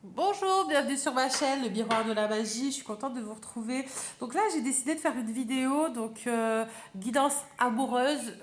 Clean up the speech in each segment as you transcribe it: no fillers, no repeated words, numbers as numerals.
Bonjour, bienvenue sur ma chaîne, le miroir de la magie. Je suis contente de vous retrouver. Donc là, j'ai décidé de faire une vidéo, guidance amoureuse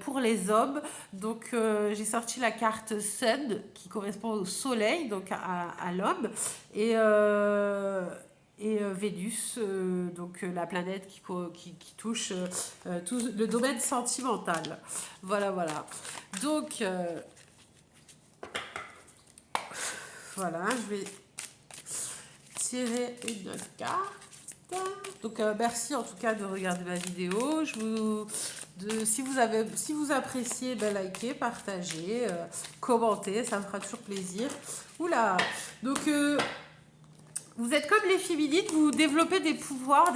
pour les hommes. J'ai sorti la carte Sun qui correspond au soleil, à l'homme, et, euh, Vénus, la planète qui touche tout le domaine sentimental. Voilà, voilà. Donc euh, voilà, je vais tirer une carte. Merci en tout cas de regarder ma vidéo. Si vous appréciez, ben, likez, partagez, commentez, ça me fera toujours plaisir. Oula, donc euh, vous êtes comme les féminines, vous développez des pouvoirs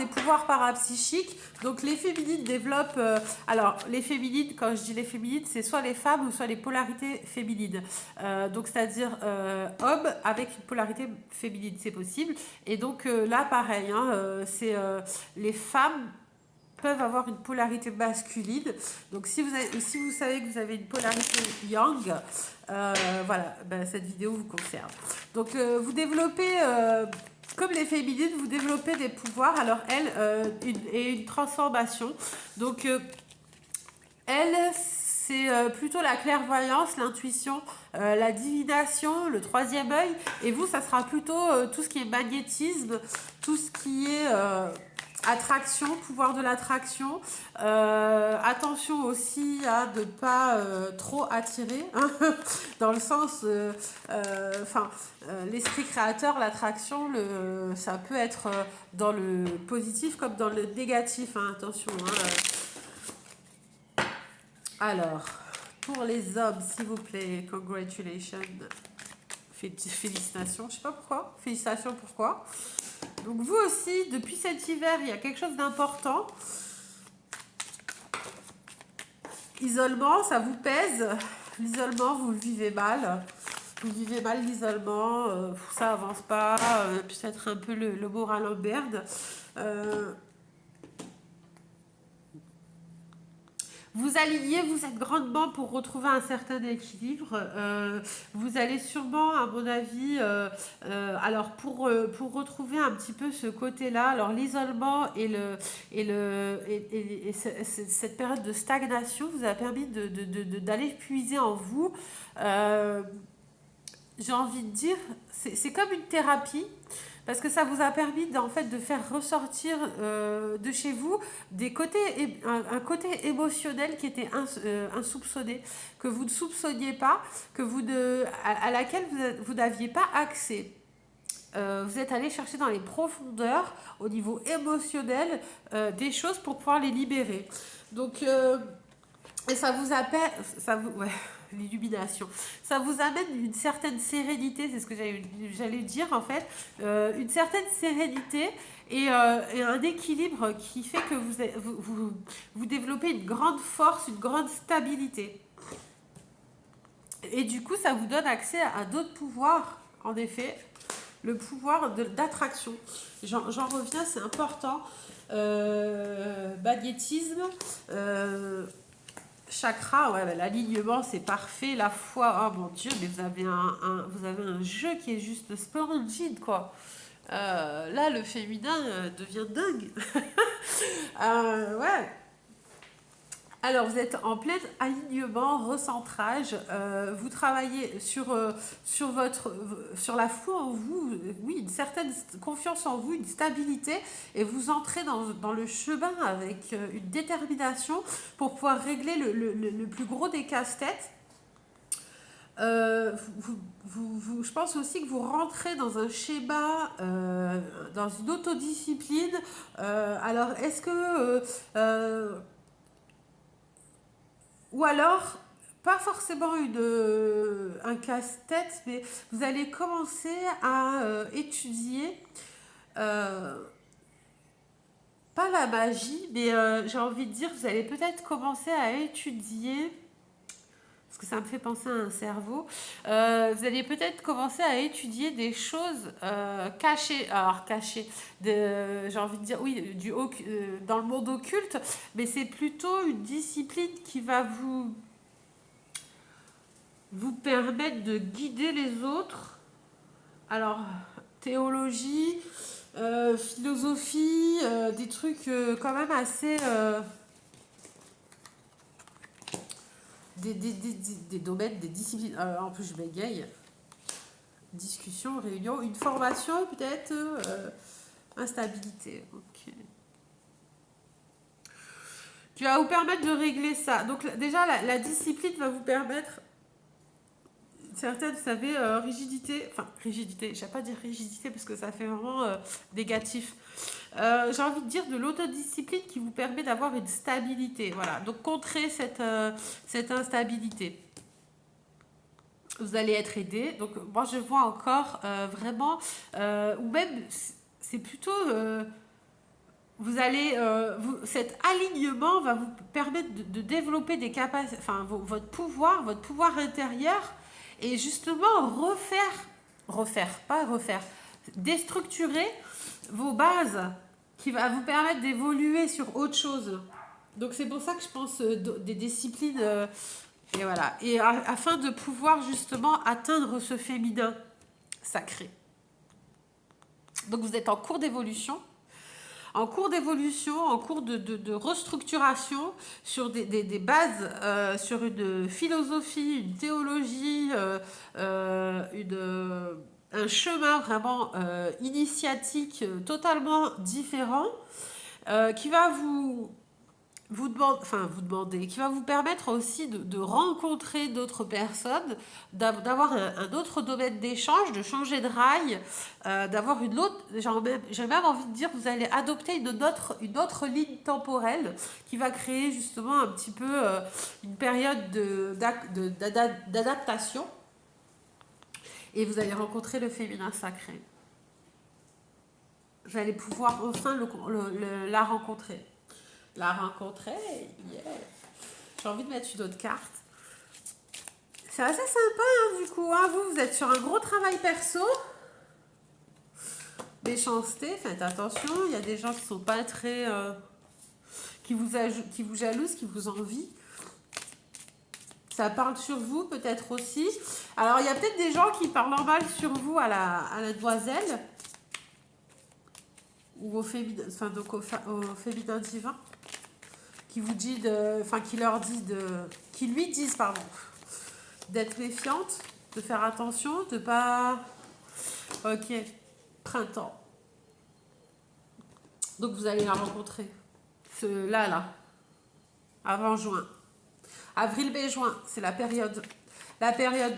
parapsychiques. Donc les féminines développent... alors les féminines, quand je dis les féminines, c'est soit les femmes ou soit les polarités féminines. C'est-à-dire homme avec une polarité féminine, c'est possible. Là, pareil, les femmes peuvent avoir une polarité masculine. Donc si vous savez que vous avez une polarité yang, cette vidéo vous concerne. Vous développez, comme les féminines, vous développez des pouvoirs. Alors une transformation. Donc euh, Elle, c'est plutôt la clairvoyance, l'intuition, la divination, le troisième œil. Et vous, ça sera plutôt tout ce qui est magnétisme, tout ce qui est attraction, pouvoir de l'attraction. Attention aussi à ne pas trop attirer, hein, dans le sens, l'esprit créateur, l'attraction, ça peut être dans le positif comme dans le négatif, hein, attention. Alors, pour les hommes, s'il vous plaît, congratulations, félicitations, je sais pas pourquoi, félicitations pourquoi. Donc vous aussi, depuis cet hiver, il y a quelque chose d'important. Isolement, ça vous pèse. L'isolement, vous le vivez mal. Vous vivez mal l'isolement, ça avance pas, peut-être un peu le moral en berne. Euh, Vous alliez vous êtes grandement pour retrouver un certain équilibre. Vous allez sûrement, à mon avis, pour retrouver un petit peu ce côté-là, alors l'isolement cette période de stagnation vous a permis d'aller puiser en vous. Euh, j'ai envie de dire, c'est comme une thérapie. Parce que ça vous a permis en fait de faire ressortir de chez vous un côté émotionnel qui était insoupçonné, que vous ne soupçonniez pas, à laquelle vous n'aviez pas accès. Vous êtes allé chercher dans les profondeurs, au niveau émotionnel, des choses pour pouvoir les libérer. Donc, euh, et ça vous appelle, ouais, l'illumination. Ça vous amène une certaine sérénité, c'est ce que j'allais dire en fait, une certaine sérénité et un équilibre qui fait que vous développez une grande force, une grande stabilité. Et du coup, ça vous donne accès à d'autres pouvoirs, en effet, le pouvoir d'attraction. J'en reviens, c'est important. Magnétisme. Chakra, ouais, bah, l'alignement c'est parfait, la foi, oh mon dieu, mais vous avez un jeu qui est juste splendide quoi. Là, le féminin devient dingue. Ouais. Alors, vous êtes en plein alignement, recentrage. Vous travaillez sur la foi en vous, oui, une certaine confiance en vous, une stabilité, et vous entrez dans le chemin avec une détermination pour pouvoir régler le plus gros des casse-têtes. Je pense aussi que vous rentrez dans un schéma, dans une autodiscipline. Alors, est-ce que ou alors, pas forcément un casse-tête, mais vous allez commencer à étudier, euh, pas la magie, mais j'ai envie de dire, vous allez peut-être commencer à étudier, parce que ça me fait penser à un cerveau, vous allez peut-être commencer à étudier des choses cachées, alors cachées, j'ai envie de dire, oui, dans le monde occulte, mais c'est plutôt une discipline qui va vous permettre de guider les autres Alors, théologie, philosophie, des trucs quand même assez... des domaines, des disciplines. En plus, je bégaye. Discussion, réunion, une formation peut-être, instabilité. Ok. Qui va vous permettre de régler ça. Donc déjà, la discipline va vous permettre certaines, vous savez, rigidité, enfin rigidité, je ne vais pas dire rigidité parce que ça fait vraiment négatif. J'ai envie de dire de l'autodiscipline qui vous permet d'avoir une stabilité. Voilà, donc contrer cette instabilité. Vous allez être aidé. Donc moi je vois encore vraiment, ou même c'est plutôt... vous allez, cet alignement va vous permettre de développer des capacités, enfin votre pouvoir intérieur, et justement déstructurer vos bases qui va vous permettre d'évoluer sur autre chose. Donc c'est pour ça que je pense des disciplines, et voilà, et afin de pouvoir justement atteindre ce féminin sacré. Donc vous êtes en cours d'évolution. En cours d'évolution, en cours de restructuration sur des bases, sur une philosophie, une théologie, un chemin vraiment initiatique totalement différent, qui va vous demander, qui va vous permettre aussi de rencontrer d'autres personnes, d'avoir un autre domaine d'échange, de changer de rail, d'avoir une autre, j'ai même envie de dire, vous allez adopter une autre ligne temporelle qui va créer justement un petit peu une période d'adaptation, et vous allez rencontrer le féminin sacré. Vous allez pouvoir enfin la rencontrer. La rencontrer, yeah. J'ai envie de mettre une autre carte. C'est assez sympa, hein, du coup. Hein. Vous êtes sur un gros travail perso. Méchanceté, faites attention. Il y a des gens qui sont pas très... qui vous jalousent, qui vous envient. Ça parle sur vous, peut-être aussi. Alors, il y a peut-être des gens qui parlent en mal sur vous à la demoiselle. Ou au féminin divin. Qui vous dit qui lui disent d'être méfiante, de faire attention, de pas. Ok, printemps. Donc vous allez la rencontrer. Là, avant juin. Avril, mai, juin, c'est la période.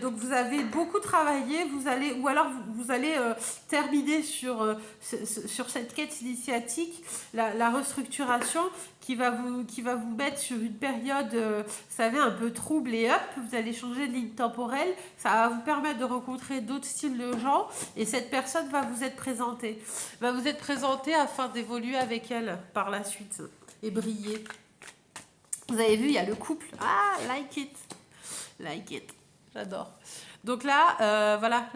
Donc vous avez beaucoup travaillé, ou alors vous allez terminer sur cette quête initiatique, la restructuration qui va vous mettre sur une période, vous savez, un peu trouble et hop, vous allez changer de ligne temporelle, ça va vous permettre de rencontrer d'autres styles de gens, et cette personne va vous être présentée. Afin d'évoluer avec elle par la suite et briller. Vous avez vu, il y a le couple. Ah, like it. J'adore. Donc là, voilà,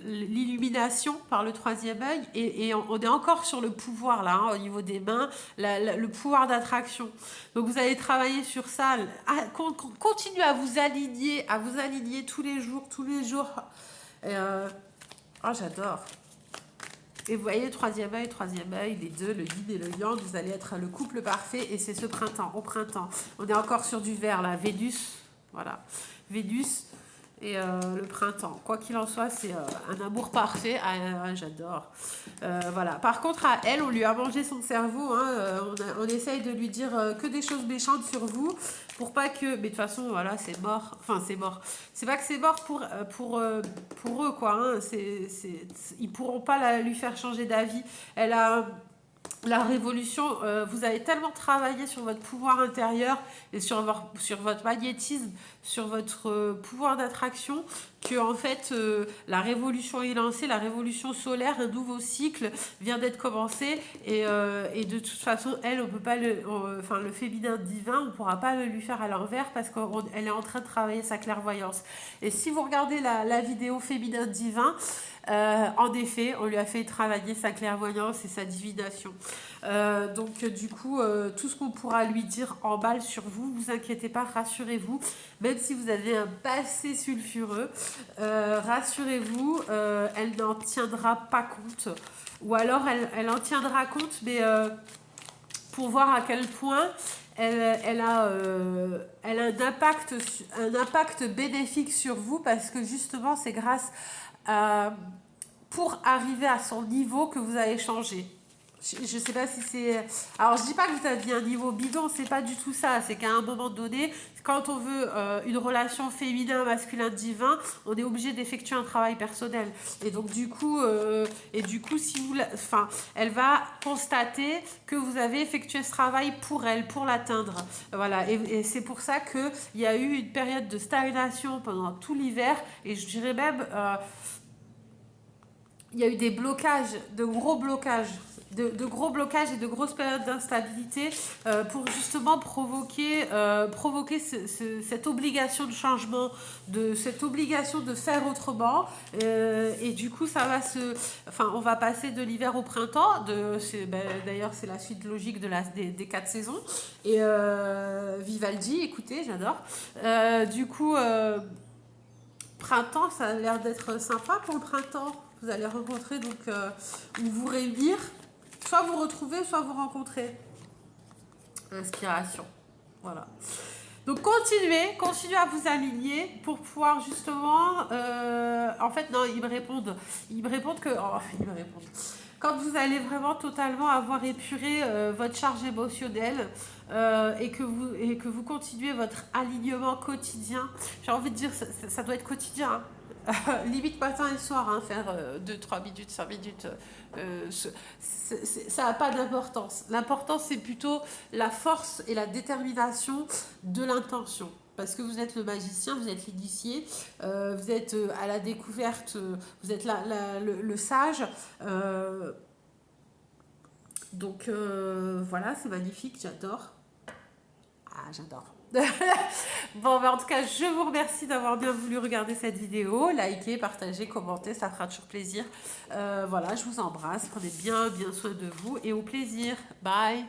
l'illumination par le troisième œil. Et on est encore sur le pouvoir, là, hein, au niveau des mains, le pouvoir d'attraction. Donc vous allez travailler sur ça. Continuez à vous aligner tous les jours. J'adore. Et vous voyez, troisième œil, les deux, le yin et le yang, vous allez être le couple parfait, et c'est ce printemps, au printemps. On est encore sur du vert, là, Vénus, voilà, Vénus et le printemps. Quoi qu'il en soit, c'est un amour parfait, j'adore. Voilà. Par contre, à elle, on lui a mangé son cerveau, hein, on essaye de lui dire que des choses méchantes sur vous, pour pas que... Mais de toute façon, voilà, c'est mort. Enfin, c'est mort. C'est pas que c'est mort pour eux, quoi. Hein. Ils pourront pas lui faire changer d'avis. Elle a... La révolution, vous avez tellement travaillé sur votre pouvoir intérieur et sur votre magnétisme, sur votre pouvoir d'attraction, que en fait la révolution est lancée, la révolution solaire, un nouveau cycle vient d'être commencé, et de toute façon, elle, on peut pas le féminin divin, on ne pourra pas le lui faire à l'envers parce qu'elle est en train de travailler sa clairvoyance. Et si vous regardez la vidéo féminin divin, en effet, on lui a fait travailler sa clairvoyance et sa divination. Donc du coup, tout ce qu'on pourra lui dire emballe sur vous, vous inquiétez pas, rassurez-vous, même si vous avez un passé sulfureux, rassurez-vous, elle n'en tiendra pas compte. Ou alors elle en tiendra compte, mais pour voir à quel point elle a un impact bénéfique sur vous, parce que justement, c'est grâce à, pour arriver à son niveau que vous allez changer. Je sais pas si c'est... Alors, je dis pas que vous aviez un niveau bidon, c'est pas du tout ça. C'est qu'à un moment donné, quand on veut une relation féminin-masculin divin, on est obligé d'effectuer un travail personnel. Et donc, du coup, si vous... Enfin, elle va constater que vous avez effectué ce travail pour elle, pour l'atteindre. Voilà. Et c'est pour ça qu'il y a eu une période de stagnation pendant tout l'hiver. Et je dirais même... il y a eu des blocages, de gros blocages et de grosses périodes d'instabilité pour justement provoquer cette obligation de changement, cette obligation de faire autrement. Et du coup, on va passer de l'hiver au printemps. D'ailleurs, c'est la suite logique des 4 saisons. Et Vivaldi, écoutez, j'adore. Printemps, ça a l'air d'être sympa pour le printemps. Vous allez rencontrer, ou vous réunir, soit vous retrouver, soit vous rencontrer. Inspiration. Voilà. Donc continuez à vous aligner pour pouvoir justement... en fait, non, ils me répondent que... ils me répondent. Quand vous allez vraiment totalement avoir épuré votre charge émotionnelle et que vous continuez votre alignement quotidien, j'ai envie de dire, ça doit être quotidien, hein. Limite matin et soir, hein, faire 2, 3 minutes, 5 minutes, ça n'a pas d'importance. L'important, c'est plutôt la force et la détermination de l'intention. Parce que vous êtes le magicien, vous êtes l'initié, vous êtes à la découverte, vous êtes le sage. Voilà, c'est magnifique, j'adore. Ah, j'adore. Bon, en tout cas, je vous remercie d'avoir bien voulu regarder cette vidéo. Likez, partagez, commentez, ça fera toujours plaisir. Voilà, je vous embrasse. Prenez bien soin de vous et au plaisir. Bye.